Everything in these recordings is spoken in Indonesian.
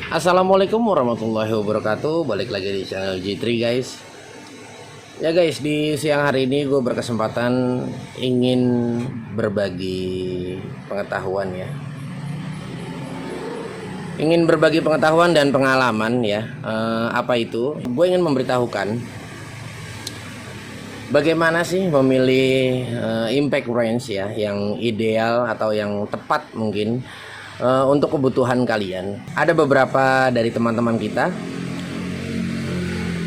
Assalamualaikum warahmatullahi wabarakatuh. Balik lagi di channel G3 guys. Ya guys, di siang hari ini gue berkesempatan ingin berbagi pengetahuan ya. Ingin berbagi pengetahuan dan pengalaman ya. Apa itu? Gue ingin memberitahukan bagaimana sih memilih impact range ya, yang ideal atau yang tepat mungkin untuk kebutuhan kalian. Ada beberapa dari teman-teman kita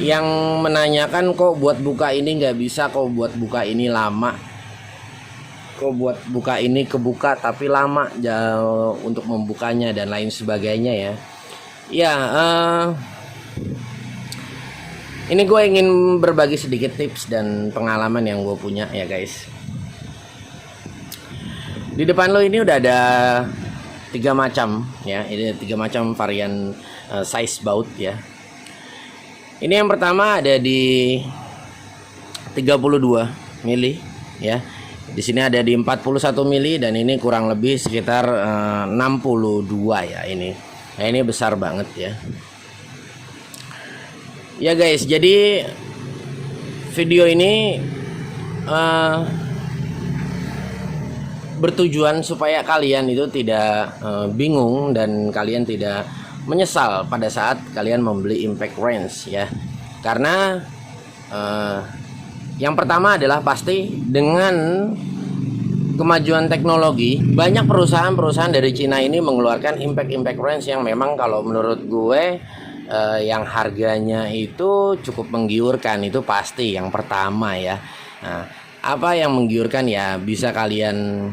yang menanyakan, kok buat buka ini nggak bisa, kok buat buka ini lama, kok buat buka ini kebuka tapi lama untuk membukanya dan lain sebagainya ya. Ya, ini gue ingin berbagi sedikit tips dan pengalaman yang gue punya ya guys. Di depan lo ini udah ada 3 macam ya, ini 3 macam varian size baut ya. Ini yang pertama ada di 32 mili ya. Di sini ada di 41 mili dan ini kurang lebih sekitar 62 ya ini. Nah, ini besar banget ya. Ya guys, jadi video ini bertujuan supaya kalian itu tidak bingung dan kalian tidak menyesal pada saat kalian membeli impact range ya. Karena yang pertama adalah pasti dengan kemajuan teknologi, banyak perusahaan-perusahaan dari Cina ini mengeluarkan impact range yang memang kalau menurut gue yang harganya itu cukup menggiurkan. Itu pasti yang pertama ya. Nah, apa yang menggiurkan ya bisa kalian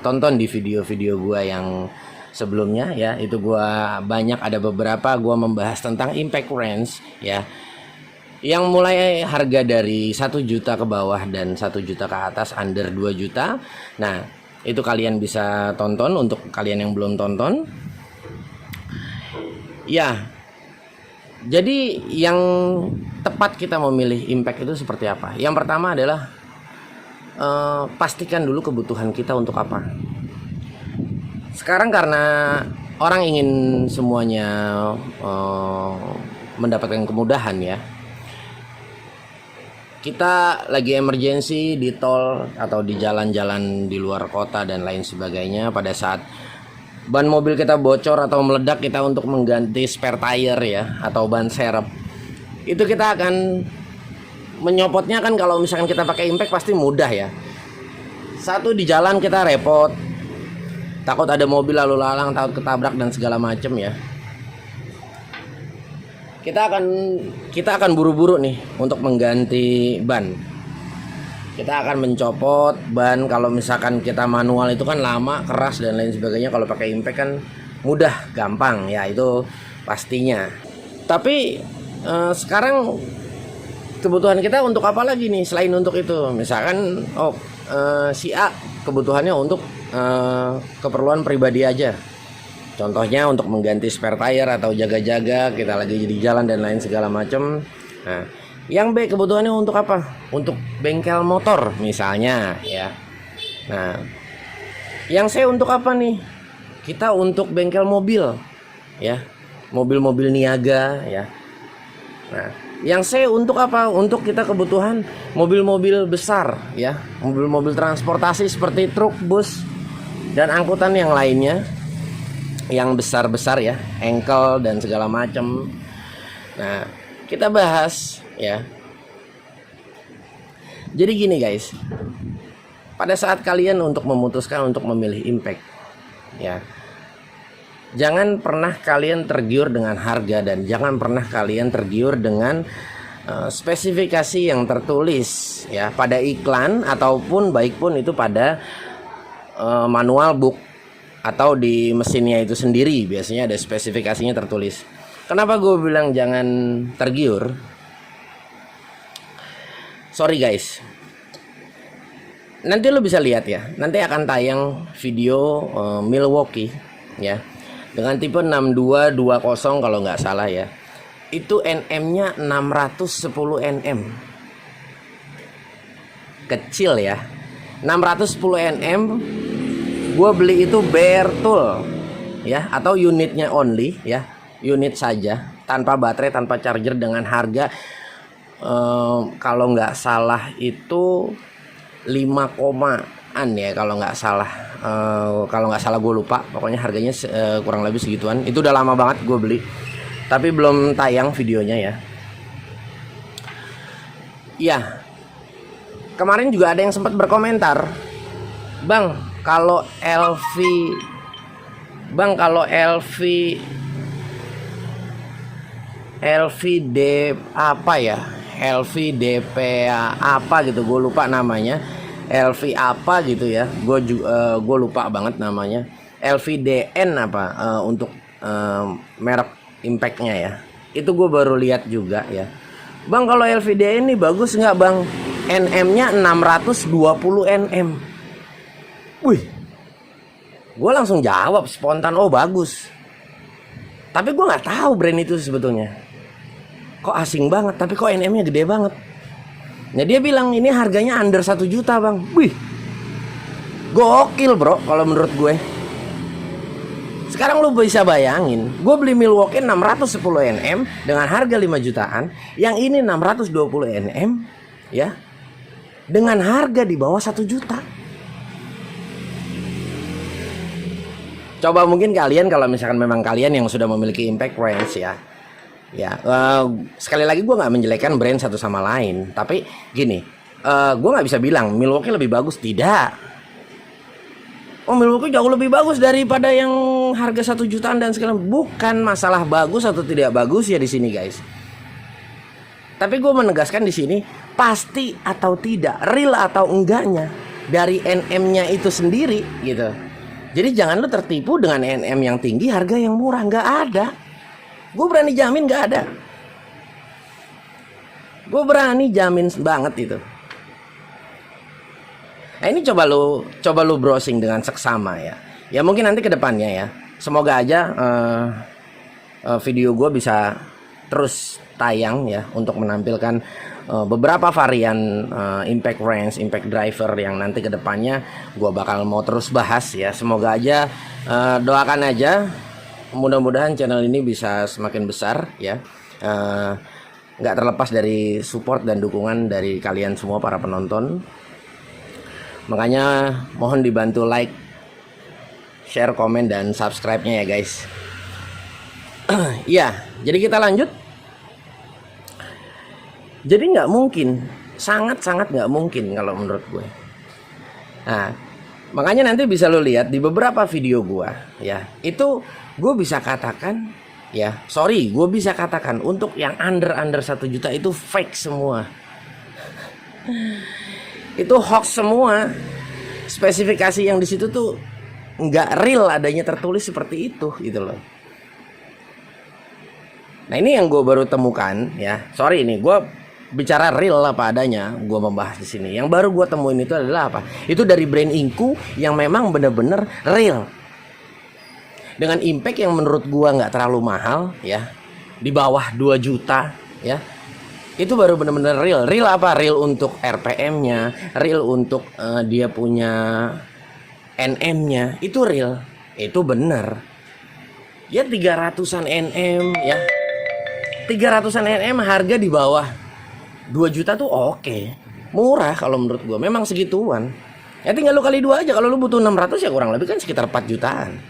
tonton di video-video gua yang sebelumnya ya. Itu gua ada beberapa gua membahas tentang impact range ya, yang mulai harga dari 1 juta ke bawah dan 1 juta ke atas, under 2 juta. Nah, itu kalian bisa tonton untuk kalian yang belum tonton ya. Jadi yang tepat kita memilih impact itu seperti apa? Yang pertama adalah pastikan dulu kebutuhan kita untuk apa. Sekarang karena orang ingin semuanya mendapatkan kemudahan ya. Kita lagi emergency di tol atau di jalan-jalan di luar kota dan lain sebagainya. Pada saat ban mobil kita bocor atau meledak, kita untuk mengganti spare tire ya, atau ban serep, itu kita akan menyopotnya kan. Kalau misalkan kita pakai impact pasti mudah ya. Satu, di jalan kita repot, takut ada mobil lalu lalang, takut ketabrak dan segala macem ya. Kita akan buru-buru nih untuk mengganti ban. Kita akan mencopot ban. Kalau misalkan kita manual itu kan lama, keras dan lain sebagainya. Kalau pakai impact kan mudah, gampang ya, itu pastinya. Tapi sekarang kebutuhan kita untuk apa lagi nih selain untuk itu? Misalkan si A kebutuhannya untuk keperluan pribadi aja. Contohnya untuk mengganti spare tire atau jaga-jaga, kita lagi di jalan dan lain segala macam. Nah, yang B kebutuhannya untuk apa? Untuk bengkel motor misalnya ya. Nah, yang C untuk apa nih? Kita untuk bengkel mobil ya, mobil-mobil niaga ya. Nah, yang C untuk apa? Untuk kita kebutuhan mobil-mobil besar ya, mobil-mobil transportasi seperti truk, bus dan angkutan yang lainnya, yang besar-besar ya, engkel dan segala macam. Nah, kita bahas ya. Jadi gini guys, pada saat kalian untuk memutuskan untuk memilih impact ya, jangan pernah kalian tergiur dengan harga dan jangan pernah kalian tergiur dengan spesifikasi yang tertulis ya pada iklan, ataupun baik pun itu pada manual book atau di mesinnya itu sendiri. Biasanya ada spesifikasinya tertulis. Kenapa gue bilang jangan tergiur? Sorry guys, nanti lo bisa lihat ya, nanti akan tayang video Milwaukee ya, dengan tipe 6220 kalau nggak salah ya. Itu NM-nya 610 nm. Kecil ya. 610 nm. Gue beli itu bare tool ya, atau unitnya only ya. unit saja, tanpa baterai, tanpa charger, dengan harga kalau nggak salah itu 5 komaan ya, kalau nggak salah. Kalau nggak salah gue lupa, pokoknya harganya kurang lebih segituan. Itu udah lama banget gue beli, tapi belum tayang videonya ya. Ya, kemarin juga ada yang sempat berkomentar, Bang, kalau LV LVD apa ya, LVDP apa gitu, gue lupa namanya, LV apa gitu ya, gue lupa banget namanya, LVDN apa, untuk merek Impactnya ya. Itu gue baru lihat juga ya, Bang, kalau LVDN ini bagus nggak, Bang? NM-nya 620 nm. Wih, gue langsung jawab spontan, oh bagus. Tapi gue nggak tahu brand itu sebetulnya. Kok asing banget, tapi kok NM-nya gede banget. Nah, dia bilang ini harganya under 1 juta, Bang. Wih, gokil bro kalau menurut gue. Sekarang lu bisa bayangin, gue beli Milwaukee 610 nm dengan harga 5 jutaan, yang ini 620 nm ya, dengan harga di bawah 1 juta. Coba mungkin kalian, kalau misalkan memang kalian yang sudah memiliki impact range ya, sekali lagi gue nggak menjelekkan brand satu sama lain, tapi gini, gue nggak bisa bilang Milwaukee lebih bagus, tidak. Oh, Milwaukee jauh lebih bagus daripada yang harga 1 jutaan dan segala. Bukan masalah bagus atau tidak bagus ya di sini guys. Tapi gue menegaskan di sini pasti atau tidak, real atau enggaknya dari NM-nya itu sendiri gitu. Jadi jangan lu tertipu dengan NM yang tinggi harga yang murah, nggak ada. Gue berani jamin nggak ada. Gue berani jamin banget itu. Nah, ini coba lu browsing dengan seksama ya. Ya mungkin nanti ke depannya ya. Semoga aja video gue bisa terus tayang ya, untuk menampilkan beberapa varian impact range, impact driver yang nanti ke depannya gue bakal mau terus bahas ya. Semoga aja, doakan aja, mudah-mudahan channel ini bisa semakin besar ya. Nggak terlepas dari support dan dukungan dari kalian semua para penonton. Makanya mohon dibantu like, share, komen, dan subscribe-nya ya guys. Iya, jadi kita lanjut. Jadi nggak mungkin, sangat-sangat nggak mungkin kalau menurut gue. Nah, makanya nanti bisa lo lihat di beberapa video gue ya, itu gue bisa katakan ya, gue bisa katakan untuk yang under 1 juta itu fake semua. Itu hoax semua. Spesifikasi yang di situ tuh nggak real adanya tertulis seperti itu gitu loh. Nah, ini yang gue baru temukan ya. Sorry, ini gue bicara real apa adanya. Gue membahas di sini. Yang baru gue temuin itu adalah apa? Itu dari brand Inku yang memang bener-bener real. Dengan impact yang menurut gue nggak terlalu mahal ya, di bawah 2 juta ya. Itu baru bener-bener real. Real apa? Real untuk RPM-nya, real untuk dia punya NM-nya. Itu real. Itu bener. Ya 300-an NM ya. 300-an NM harga di bawah 2 juta tuh oke. Murah kalau menurut gua. Memang segituan. Ya tinggal lu kali 2 aja. Kalau lu butuh 600 ya kurang lebih kan sekitar 4 jutaan.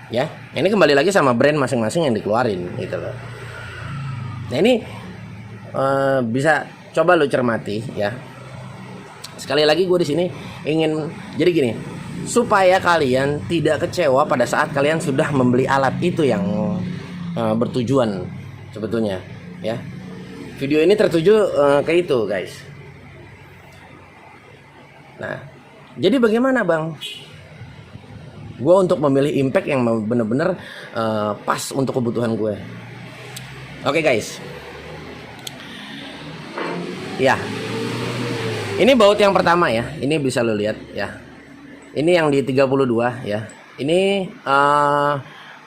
Ya, ini kembali lagi sama brand masing-masing yang dikeluarin gitu loh. Nah, ini bisa coba lo cermati ya. Sekali lagi gue di sini ingin jadi gini, supaya kalian tidak kecewa pada saat kalian sudah membeli alat itu yang bertujuan sebetulnya ya. Video ini tertuju ke itu guys. Nah, jadi bagaimana Bang? Gue untuk memilih impact yang bener-bener pas untuk kebutuhan gue. Oke guys. Ya, ini baut yang pertama ya. Ini bisa lo lihat ya. Ini yang di 32 ya. Ini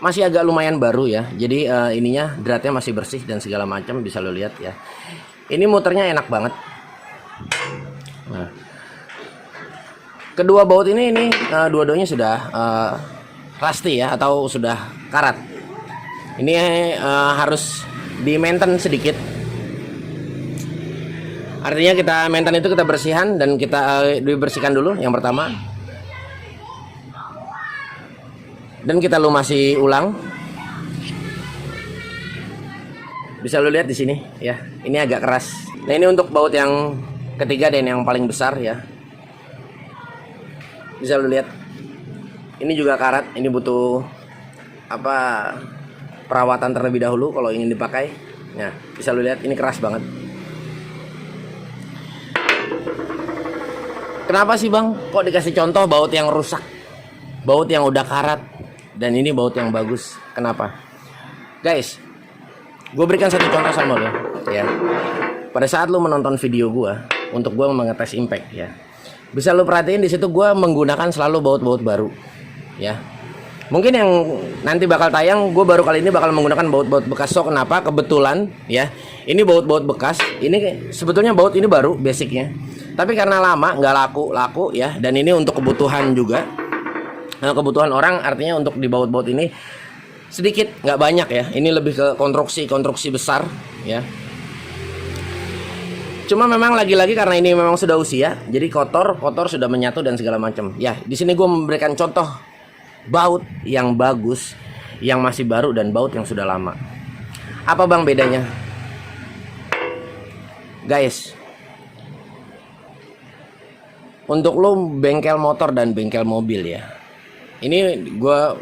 masih agak lumayan baru ya. Jadi ininya dratnya masih bersih dan segala macam, bisa lo lihat ya. Ini muternya enak banget. Nah, kedua baut ini dua-duanya sudah rusty ya, atau sudah karat. Ini harus di maintain sedikit. Artinya kita maintain itu kita bersihan dan kita dibersihkan dulu yang pertama. Dan kita lumasi ulang. Bisa lu lihat di sini ya. Ini agak keras. Nah, ini untuk baut yang ketiga dan yang paling besar ya. Bisa lu lihat. Ini juga karat. Ini butuh perawatan terlebih dahulu kalau ingin dipakai. Nah, bisa lu lihat ini keras banget. Kenapa sih bang? Kok dikasih contoh baut yang rusak? Baut yang udah karat. Dan ini baut yang bagus. Kenapa? Guys, gue berikan satu contoh sama lo ya. Pada saat lo menonton video gue untuk gue mengetes impact ya, bisa lo perhatiin di situ gue menggunakan selalu baut-baut baru ya. Mungkin yang nanti bakal tayang, gue baru kali ini bakal menggunakan baut-baut bekas. So kenapa? Kebetulan ya, ini baut-baut bekas. Ini sebetulnya baut ini baru basicnya, tapi karena lama nggak laku ya. Dan ini untuk kebutuhan juga, kebutuhan orang. Artinya untuk di baut-baut ini sedikit, nggak banyak ya. Ini lebih ke konstruksi besar ya. Cuma memang lagi-lagi karena ini memang sudah usia, jadi kotor sudah menyatu dan segala macam. Ya, di sini gue memberikan contoh baut yang bagus, yang masih baru, dan baut yang sudah lama. Apa bang bedanya? Guys, untuk lo bengkel motor dan bengkel mobil ya, ini gua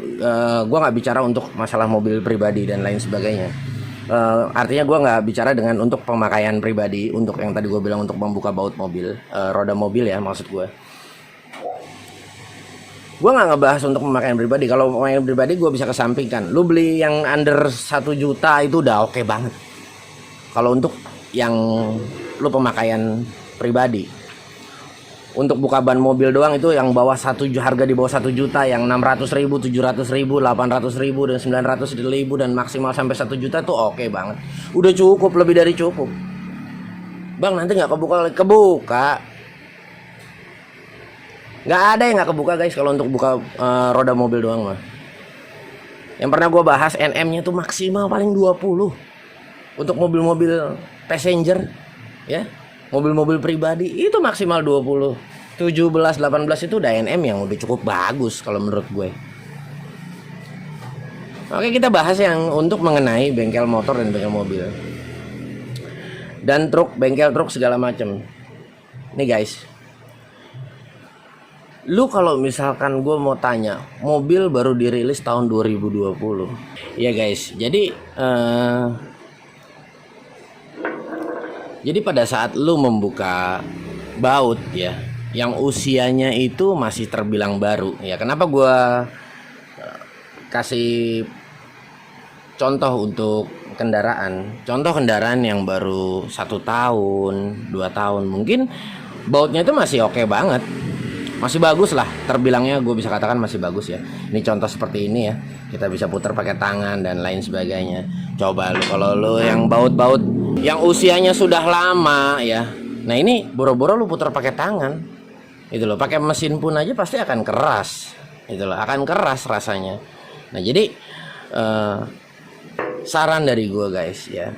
nggak bicara untuk masalah mobil pribadi dan lain sebagainya. Artinya gue nggak bicara dengan untuk pemakaian pribadi, untuk yang tadi gue bilang untuk membuka baut mobil, roda mobil ya maksud gue. Gue nggak ngebahas untuk pemakaian pribadi. Kalau pemakaian pribadi gue bisa kesampingkan. Lu beli yang under 1 juta itu udah oke banget. Kalau untuk yang lu pemakaian pribadi, untuk buka ban mobil doang itu yang bawah harga di bawah 1 juta, yang 600.000, 700.000, 800.000 dan 900.000 dan maksimal sampai 1 juta tuh oke banget. Udah cukup, lebih dari cukup. Bang nanti nggak kebuka. Nggak ada yang nggak kebuka guys kalau untuk buka roda mobil doang mah. Yang pernah gue bahas NM-nya tuh maksimal paling 20. Untuk mobil-mobil passenger ya, mobil-mobil pribadi itu maksimal 20. 17, 18 itu udah NM yang udah cukup bagus kalau menurut gue. Oke, kita bahas yang untuk mengenai bengkel motor dan bengkel mobil. Dan truk, bengkel truk segala macam. Nih guys, lu kalau misalkan gue mau tanya, mobil baru dirilis tahun 2020 ya guys. Jadi pada saat lu membuka baut ya, yang usianya itu masih terbilang baru ya. Kenapa gue kasih contoh untuk kendaraan? Contoh kendaraan yang baru 1 tahun, 2 tahun, mungkin bautnya itu masih oke banget. Masih bagus lah, terbilangnya gue bisa katakan masih bagus ya. Ini contoh seperti ini ya, kita bisa putar pakai tangan dan lain sebagainya. Coba lu kalau lu yang baut-baut yang usianya sudah lama ya, nah ini boro-boro lu putar pakai tangan, itu loh. Pakai mesin pun aja pasti akan keras, itu loh, akan keras rasanya. Nah jadi saran dari gue guys ya,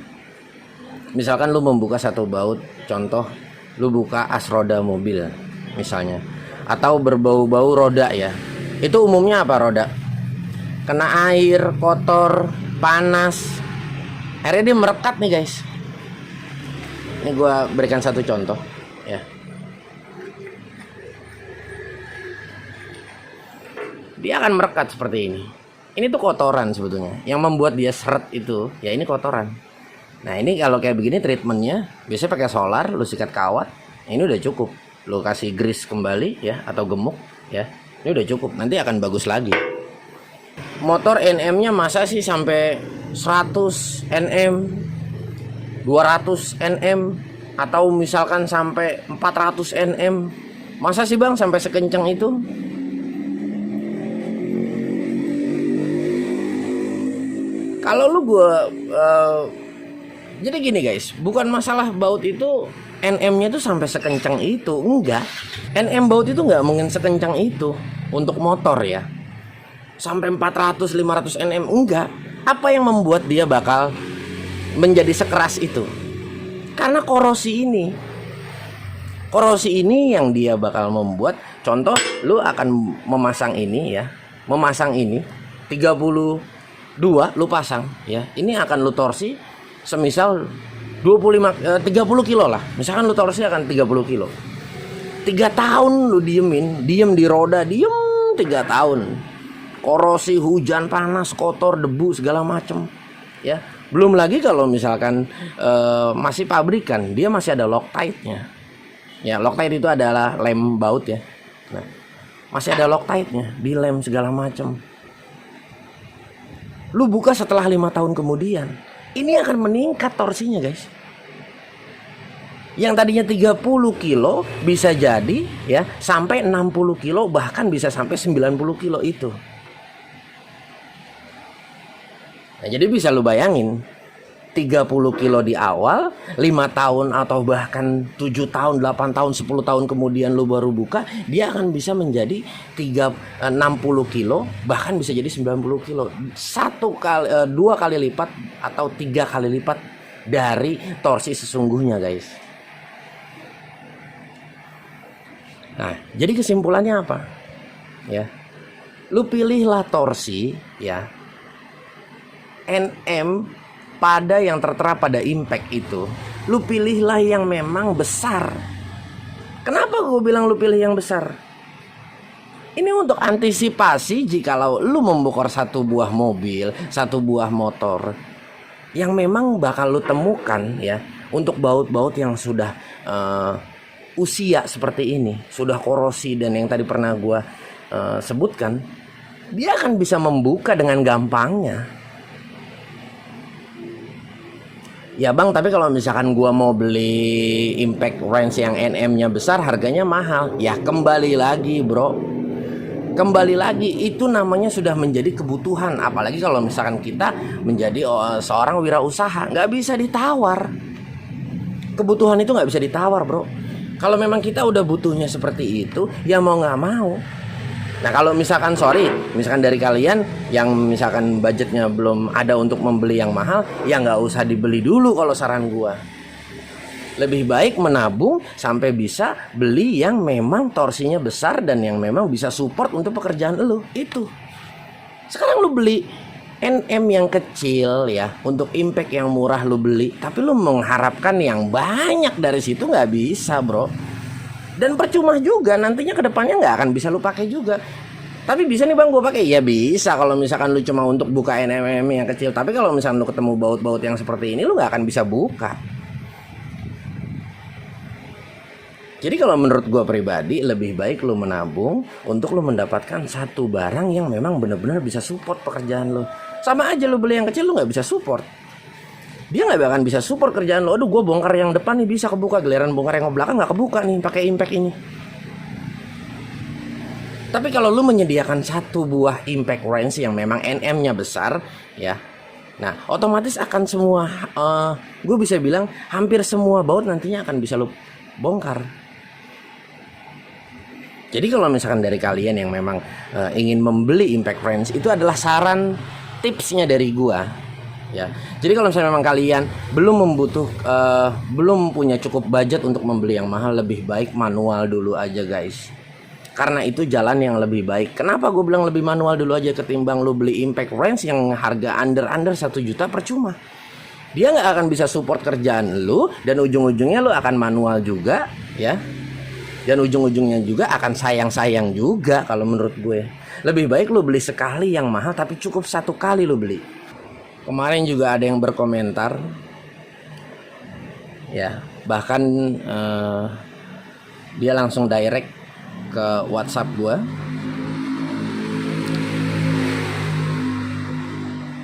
misalkan lu membuka satu baut, contoh lu buka as roda mobil misalnya, atau berbau-bau roda ya, itu umumnya apa? Roda kena air, kotor, panas, akhirnya dia merekat nih guys. Ini gue berikan satu contoh ya. Dia akan merekat seperti ini. Ini tuh kotoran sebetulnya. Yang membuat dia seret itu ya ini kotoran. Nah ini kalau kayak begini treatmentnya biasanya pakai solar, lu sikat kawat, ini udah cukup. Lu kasih grease kembali ya, atau gemuk ya, ini udah cukup. Nanti akan bagus lagi. Motor NM-nya masa sih sampai 100 Nm, 200 Nm, atau misalkan sampai 400 Nm? Masa sih bang sampai sekencang itu? Kalau lu jadi gini guys, bukan masalah baut itu NM-nya tuh sampai sekencang itu, enggak. NM baut itu enggak mungkin sekencang itu untuk motor ya. Sampai 400 500 Nm enggak. Apa yang membuat dia bakal menjadi sekeras itu? Karena korosi ini. Korosi ini yang dia bakal membuat. Contoh, lu akan memasang ini ya. Memasang ini 32 lu pasang ya. Ini akan lu torsi semisal 30 kilo lah. Misalkan lu torsi akan 30 kilo. 3 tahun lu diem di roda, 3 tahun. Korosi, hujan, panas, kotor, debu segala macem ya. Belum lagi kalau misalkan masih pabrikan, dia masih ada Loctite-nya. Ya, Loctite itu adalah lem baut ya. Nah, masih ada Loctite-nya, di lem segala macam. Lu buka setelah 5 tahun kemudian, ini akan meningkat torsinya, guys. Yang tadinya 30 kilo bisa jadi ya sampai 60 kilo, bahkan bisa sampai 90 kilo itu. Nah, jadi bisa lu bayangin 30 kilo di awal, 5 tahun atau bahkan 7 tahun, 8 tahun, 10 tahun kemudian lu baru buka, dia akan bisa menjadi 60 kilo, bahkan bisa jadi 90 kilo. 2 kali lipat atau 3 kali lipat dari torsi sesungguhnya, guys. Nah, jadi kesimpulannya apa? Ya. Lu pilihlah torsi ya NM pada yang tertera pada impact itu. Lu pilihlah yang memang besar. Kenapa gue bilang lu pilih yang besar? Ini untuk antisipasi jikalau lu membokor satu buah mobil, satu buah motor yang memang bakal lu temukan ya, untuk baut-baut yang sudah usia seperti ini, sudah korosi dan yang tadi pernah gue sebutkan, dia akan bisa membuka dengan gampangnya. Ya bang, tapi kalau misalkan gua mau beli impact range yang NM-nya besar, harganya mahal. Ya kembali lagi bro, kembali lagi itu namanya sudah menjadi kebutuhan. Apalagi kalau misalkan kita menjadi seorang wirausaha, nggak bisa ditawar. Kebutuhan itu nggak bisa ditawar bro. Kalau memang kita udah butuhnya seperti itu, ya mau nggak mau. Nah kalau misalkan misalkan dari kalian yang misalkan budgetnya belum ada untuk membeli yang mahal, ya nggak usah dibeli dulu kalau saran gua. Lebih baik menabung sampai bisa beli yang memang torsinya besar dan yang memang bisa support untuk pekerjaan lu itu. Sekarang lu beli NM yang kecil ya, untuk impact yang murah lu beli, tapi lu mengharapkan yang banyak dari situ nggak bisa bro. Dan percuma juga, nantinya kedepannya nggak akan bisa lu pakai juga. Tapi bisa nih bang gue pakai, ya bisa kalau misalkan lu cuma untuk buka NMM yang kecil. Tapi kalau misalkan lu ketemu baut-baut yang seperti ini, lu nggak akan bisa buka. Jadi kalau menurut gue pribadi, lebih baik lu menabung untuk lu mendapatkan satu barang yang memang benar-benar bisa support pekerjaan lu. Sama aja lu beli yang kecil, lu nggak bisa support. Dia nggak akan bisa support kerjaan lo. Aduh gue bongkar yang depan nih bisa kebuka, giliran bongkar yang belakang nggak kebuka nih pakai impact ini. Tapi kalau lu menyediakan satu buah impact range yang memang NM-nya besar ya, nah otomatis akan semua gue bisa bilang hampir semua baut nantinya akan bisa lu bongkar. Jadi kalau misalkan dari kalian yang memang ingin membeli impact range, itu adalah saran tipsnya dari gua ya. Jadi kalau misalnya memang kalian belum punya cukup budget untuk membeli yang mahal, lebih baik manual dulu aja guys. Karena itu jalan yang lebih baik. Kenapa gue bilang lebih manual dulu aja ketimbang lu beli impact range yang harga under 1 juta, percuma. Dia nggak akan bisa support kerjaan lu, dan ujung-ujungnya lu akan manual juga ya. Dan ujung-ujungnya juga akan sayang-sayang juga kalau menurut gue. Lebih baik lu beli sekali yang mahal, tapi cukup satu kali lu beli. Kemarin juga ada yang berkomentar ya, bahkan dia langsung direct ke WhatsApp gua,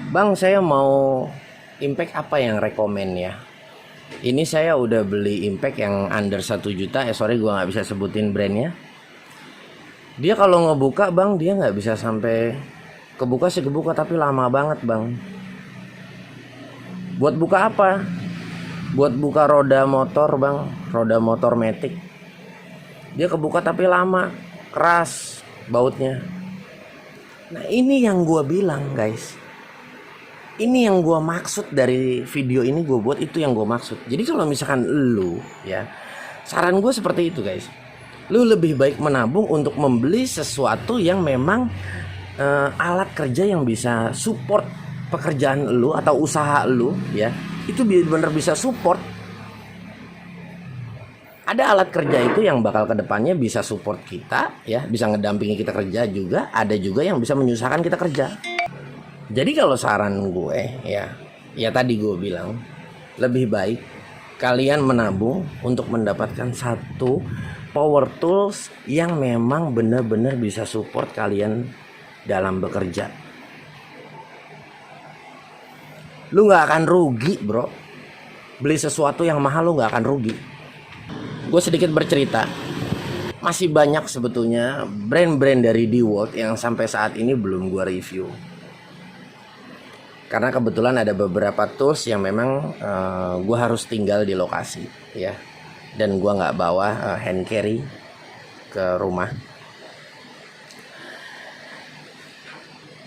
bang saya mau impact apa yang rekomen ya. Ini saya udah beli impact yang under 1 juta, sorry gua nggak bisa sebutin brandnya. Dia kalau ngebuka bang, dia nggak bisa sampai kebuka sih, kebuka tapi lama banget bang. Buat buka apa? Buat buka roda motor bang, roda motor matic. Dia kebuka tapi lama, keras bautnya. Nah ini yang gue bilang guys, Ini yang gue maksud dari video ini gue buat, itu yang gue maksud. Jadi kalau misalkan lu ya, saran gue seperti itu guys, lu lebih baik menabung untuk membeli sesuatu yang memang alat kerja yang bisa support pekerjaan lu atau usaha lu ya, itu benar bisa support. Ada alat kerja itu yang bakal kedepannya bisa support kita ya, bisa ngedampingi kita kerja juga. Ada juga yang bisa menyusahkan kita kerja. Jadi kalau saran gue ya tadi gue bilang, lebih baik kalian menabung untuk mendapatkan satu power tools yang memang benar-benar bisa support kalian dalam bekerja. Lu nggak akan rugi bro, beli sesuatu yang mahal lu nggak akan rugi. Gue sedikit bercerita, masih banyak sebetulnya brand-brand dari DeWalt yang sampai saat ini belum gue review. Karena kebetulan ada beberapa tools yang memang gue harus tinggal di lokasi ya, dan gue nggak bawa hand carry ke rumah.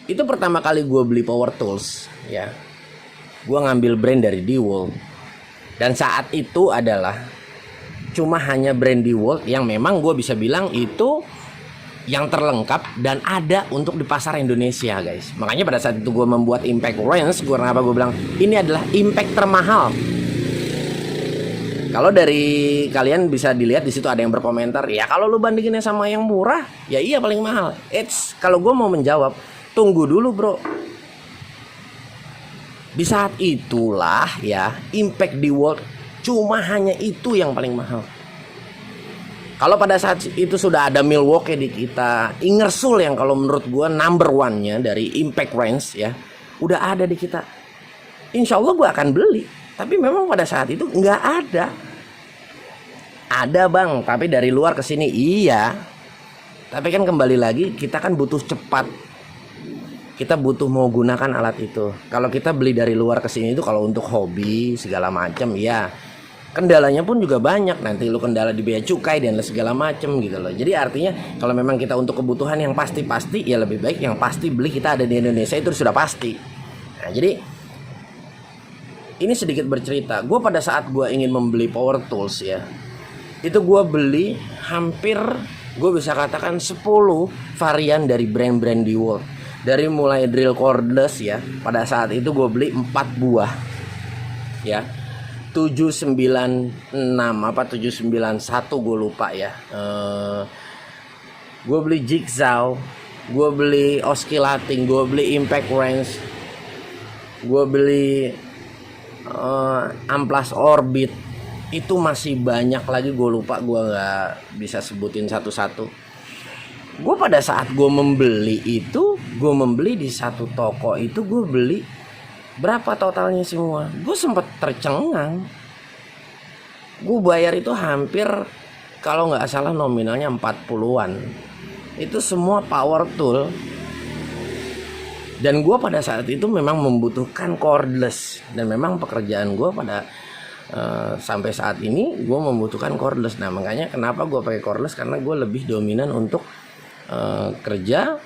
Itu pertama kali gue beli power tools ya, gue ngambil brand dari DeWalt, dan saat itu adalah cuma hanya brand DeWalt yang memang gue bisa bilang itu yang terlengkap dan ada untuk di pasar Indonesia guys. Makanya pada saat itu gue membuat impact range, kenapa gue bilang ini adalah impact termahal. Kalau dari kalian bisa dilihat di situ ada yang berkomentar, ya kalau lu bandinginnya sama yang murah, ya iya paling mahal. Kalau gue mau menjawab, tunggu dulu bro. Di saat itulah ya, impact DeWalt cuma hanya itu yang paling mahal. Kalau pada saat itu sudah ada Milwaukee di kita, Ingersoll yang kalau menurut gue number one-nya dari impact range ya, udah ada di kita, insya Allah gue akan beli. Tapi memang pada saat itu nggak ada. Ada bang, tapi dari luar ke sini iya. Tapi kan kembali lagi, kita kan butuh cepat. Kita butuh mau gunakan alat itu. Kalau kita beli dari luar ke sini itu kalau untuk hobi segala macam ya, kendalanya pun juga banyak. Nanti lu kendala di bea cukai dan segala macam gitu loh. Jadi artinya kalau memang kita untuk kebutuhan yang pasti-pasti, ya lebih baik yang pasti beli kita ada di Indonesia, itu sudah pasti. Nah jadi ini sedikit bercerita. Gue pada saat gue ingin membeli power tools ya, itu gue beli hampir, gue bisa katakan 10 varian dari brand-brand DeWalt. Dari mulai drill cordless ya, pada saat itu gue beli 4 buah ya, 796 apa 791 gue lupa ya. Gue beli jigsaw, gue beli oscillating, gue beli impact range, gue beli amplas orbit. Itu masih banyak lagi, gue lupa, gue nggak bisa sebutin satu-satu. Gue pada saat gue membeli itu, gue membeli di satu toko itu, gue beli berapa totalnya semua, gue sempat tercengang. Gue bayar itu hampir kalau nggak salah nominalnya 40-an. Itu semua power tool. Dan gue pada saat itu memang membutuhkan cordless, dan memang pekerjaan gue pada sampai saat ini gue membutuhkan cordless. Nah makanya kenapa gue pakai cordless, karena gue lebih dominan untuk kerja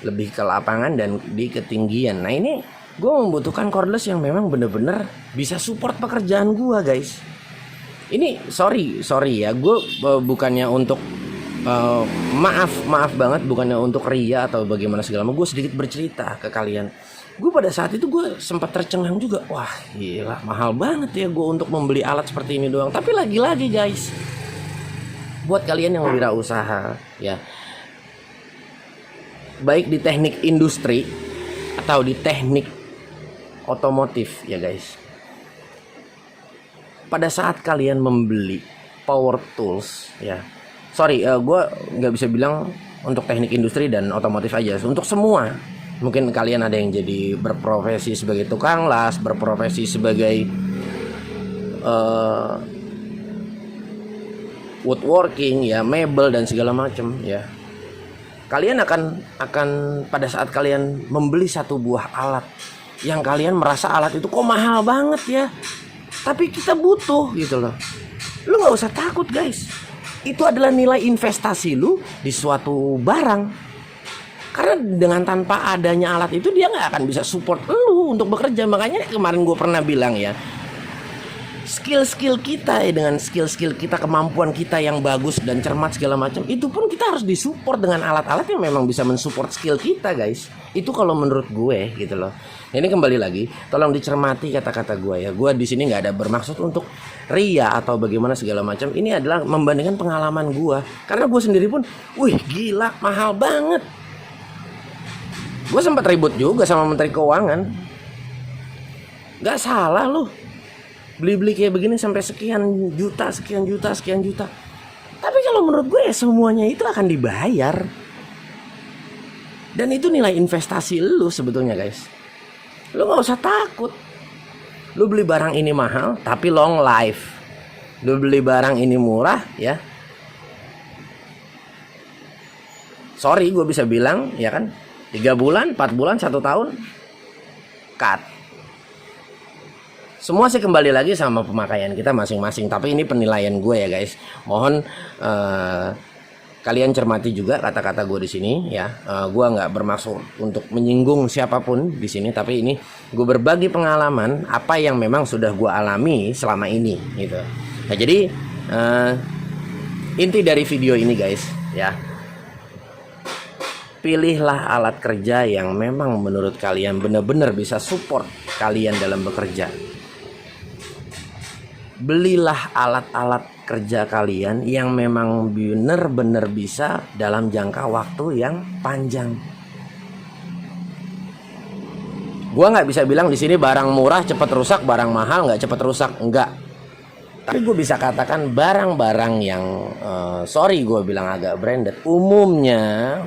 lebih ke lapangan dan di ketinggian. Nah ini gue membutuhkan cordless yang memang bener-bener bisa support pekerjaan gue guys. Ini sorry ya, gue bukannya untuk maaf banget, bukannya untuk ria atau bagaimana segala macam. Gue sedikit bercerita ke kalian. Gue pada saat itu gue sempat tercengang juga. Wah gila, mahal banget ya gue untuk membeli alat seperti ini doang. Tapi lagi-lagi guys, buat kalian yang wirausaha ya, baik di teknik industri atau di teknik otomotif ya guys, pada saat kalian membeli power tools ya, gue nggak bisa bilang untuk teknik industri dan otomotif aja, untuk semua. Mungkin kalian ada yang jadi berprofesi sebagai tukang las, berprofesi sebagai woodworking ya, mebel dan segala macam ya. Kalian akan pada saat kalian membeli satu buah alat yang kalian merasa alat itu kok mahal banget ya, tapi kita butuh gitu loh. Lu nggak usah takut guys. Itu adalah nilai investasi lu di suatu barang. Karena dengan tanpa adanya alat itu dia nggak akan bisa support lu untuk bekerja. Makanya kemarin gue pernah bilang ya, skill-skill kita dengan skill-skill kita, kemampuan kita yang bagus dan cermat segala macam, itu pun kita harus disupport dengan alat-alat yang memang bisa mensupport skill kita, guys. Itu kalau menurut gue gitu loh. Ini kembali lagi, tolong dicermati kata-kata gue ya. Gue di sini nggak ada bermaksud untuk ria atau bagaimana segala macam. Ini adalah membandingkan pengalaman gue. Karena gue sendiri pun, wih gila, mahal banget. Gue sempat ribut juga sama Menteri Keuangan. Gak salah loh, beli-beli kayak begini sampai sekian juta. Tapi kalau menurut gue semuanya itu akan dibayar. Dan itu nilai investasi lu sebetulnya, guys. Lu gak usah takut. Lu beli barang ini mahal tapi long life. Lu beli barang ini murah ya, sorry gue bisa bilang ya kan, 3 bulan, 4 bulan, 1 tahun cut. Semua sih kembali lagi sama pemakaian kita masing-masing. Tapi ini penilaian gue ya guys. Mohon kalian cermati juga kata-kata gue di sini ya. Gue nggak bermaksud untuk menyinggung siapapun di sini. Tapi ini gue berbagi pengalaman apa yang memang sudah gue alami selama ini gitu. Nah jadi inti dari video ini guys ya, pilihlah alat kerja yang memang menurut kalian benar-benar bisa support kalian dalam bekerja. Belilah alat-alat kerja kalian yang memang benar-benar bisa dalam jangka waktu yang panjang. Gua nggak bisa bilang di sini barang murah cepat rusak, barang mahal nggak cepat rusak, enggak. Tapi gue bisa katakan barang-barang yang sorry gue bilang agak branded, umumnya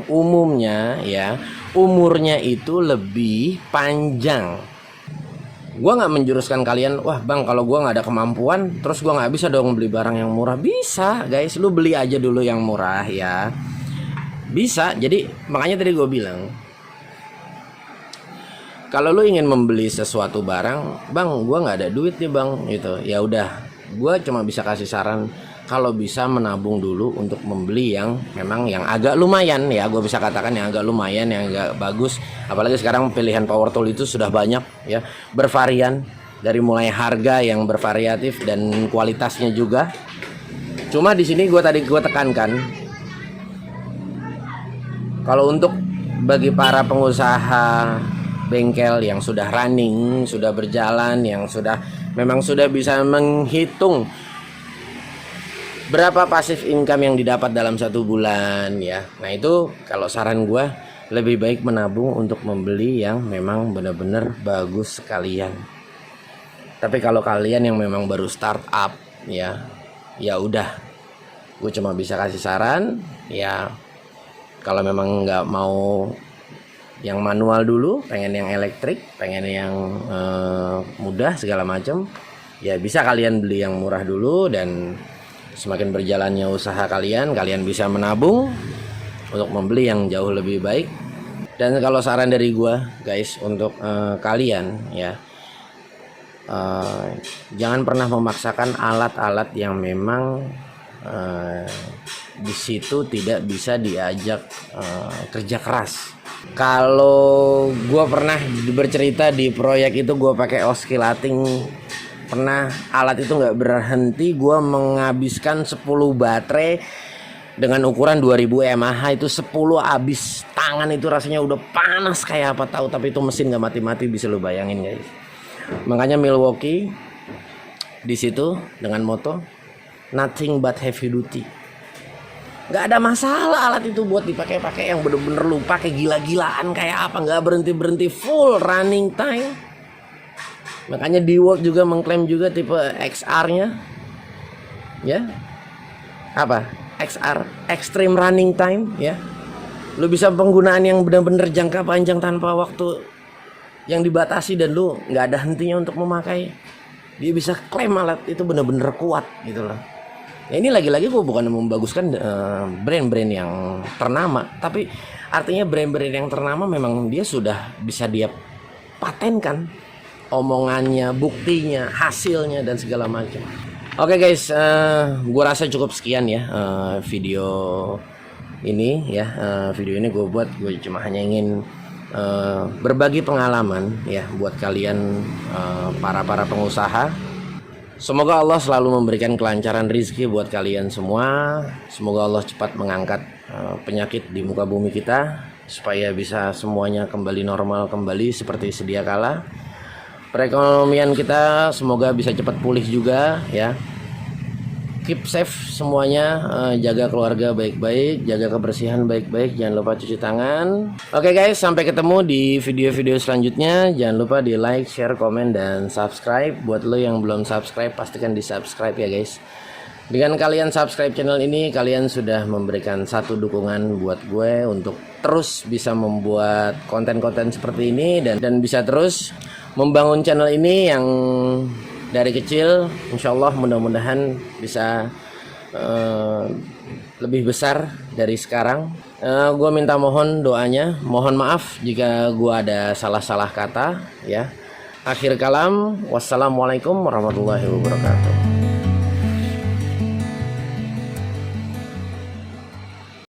ya umurnya itu lebih panjang. Gue nggak menjuruskan kalian, wah bang kalau gue nggak ada kemampuan terus gue nggak bisa dong beli barang yang murah. Bisa guys, lu beli aja dulu yang murah ya, bisa. Jadi makanya tadi gue bilang, kalau lu ingin membeli sesuatu barang, bang gue nggak ada duit nih bang gitu, ya udah gue cuma bisa kasih saran kalau bisa menabung dulu untuk membeli yang memang yang agak lumayan ya. Gue bisa katakan yang agak lumayan, yang agak bagus. Apalagi sekarang pilihan power tool itu sudah banyak ya, bervarian dari mulai harga yang bervariatif dan kualitasnya juga. Cuma di sini gue tekankan, kalau untuk bagi para pengusaha bengkel yang sudah running, sudah berjalan, yang sudah memang sudah bisa menghitung berapa pasif income yang didapat dalam 1 bulan ya. Nah itu kalau saran gue lebih baik menabung untuk membeli yang memang benar-benar bagus sekalian. Tapi kalau kalian yang memang baru startup ya, ya udah, gue cuma bisa kasih saran ya. Kalau memang nggak mau yang manual dulu, pengen yang elektrik, pengen yang mudah segala macam, ya bisa kalian beli yang murah dulu. Dan semakin berjalannya usaha kalian bisa menabung untuk membeli yang jauh lebih baik. Dan kalau saran dari gua guys untuk kalian ya, jangan pernah memaksakan alat-alat yang memang di situ tidak bisa diajak kerja keras. Kalau gua pernah bercerita di proyek itu, gua pakai oscillating. Pernah alat itu nggak berhenti, gue menghabiskan 10 baterai dengan ukuran 2000 mAh. Itu 10 habis, tangan itu rasanya udah panas kayak apa tahu. Tapi itu mesin nggak mati-mati, bisa lo bayangin guys. Makanya Milwaukee di situ dengan moto nothing but heavy duty. Nggak ada masalah alat itu buat dipakai-pakai yang bener-bener lu pakai gila-gilaan kayak apa, nggak berhenti-berhenti, full running time. Makanya DeWalt juga mengklaim juga tipe XR-nya ya, apa XR, Extreme Running Time ya. Lu bisa penggunaan yang benar-benar jangka panjang tanpa waktu yang dibatasi, dan lu nggak ada hentinya untuk memakai. Dia bisa klaim alat itu benar-benar kuat gitu loh. Ya, ini lagi-lagi gue bukan membaguskan brand-brand yang ternama, tapi artinya brand-brand yang ternama memang dia sudah bisa dia patenkan omongannya, buktinya, hasilnya dan segala macam. Oke guys, gue rasa cukup sekian ya video ini ya, video ini gue buat, gue cuma hanya ingin berbagi pengalaman ya buat kalian para pengusaha. Semoga Allah selalu memberikan kelancaran rezeki buat kalian semua. Semoga Allah cepat mengangkat penyakit di muka bumi kita supaya bisa semuanya kembali normal kembali seperti sedia kala. Perekonomian kita semoga bisa cepat pulih juga ya. Keep safe semuanya, jaga keluarga baik-baik, jaga kebersihan baik-baik, jangan lupa cuci tangan. Oke guys, sampai ketemu di video-video selanjutnya. Jangan lupa di like, share, komen, dan subscribe. Buat lo yang belum subscribe, pastikan di subscribe ya guys. Dengan kalian subscribe channel ini, kalian sudah memberikan satu dukungan buat gue untuk terus bisa membuat konten-konten seperti ini dan bisa terus membangun channel ini yang dari kecil. Insya Allah mudah-mudahan bisa lebih besar dari sekarang. Gue minta mohon doanya, mohon maaf jika gue ada salah-salah kata ya. Akhir kalam, wassalamualaikum warahmatullahi wabarakatuh.